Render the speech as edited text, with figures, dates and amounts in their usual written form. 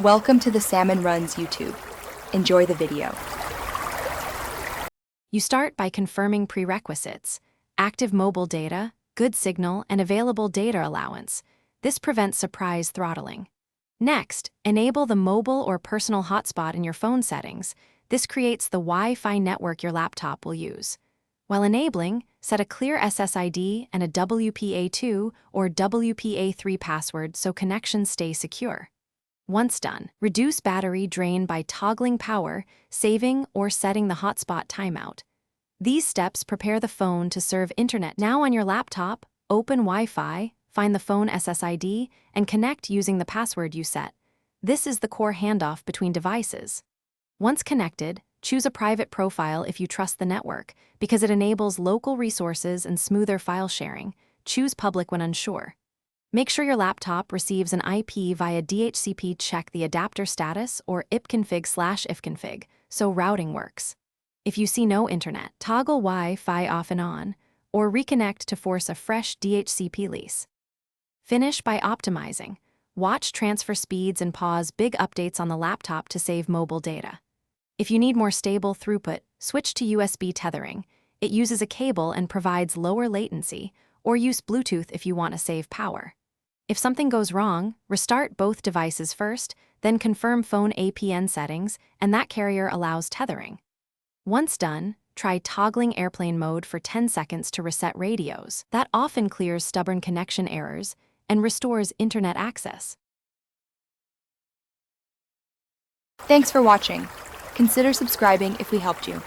Welcome to the Salmon Runs YouTube. Enjoy the video. You start by confirming prerequisites: active mobile data, good signal, and available data allowance. This prevents surprise throttling. Next, enable the mobile or personal hotspot in your phone settings. This creates the Wi-Fi network your laptop will use. While enabling, set a clear SSID and a WPA2 or WPA3 password so connections stay secure. Once done, reduce battery drain by toggling power, saving, or setting the hotspot timeout. These steps prepare the phone to serve internet. Now on your laptop, open Wi-Fi, find the phone SSID, and connect using the password you set. This is the core handoff between devices. Once connected, choose a private profile if you trust the network, because it enables local resources and smoother file sharing. Choose public when unsure. Make sure your laptop receives an IP via DHCP. Check the adapter status or ipconfig/ifconfig, so routing works. If you see no internet, toggle Wi-Fi off and on, or reconnect to force a fresh DHCP lease. Finish by optimizing. Watch transfer speeds and pause big updates on the laptop to save mobile data. If you need more stable throughput, switch to USB tethering. It uses a cable and provides lower latency, or use Bluetooth if you want to save power. If something goes wrong, restart both devices first, then confirm phone APN settings, and that carrier allows tethering. Once done, try toggling airplane mode for 10 seconds to reset radios. That often clears stubborn connection errors and restores internet access. Thanks for watching. Consider subscribing if we helped you.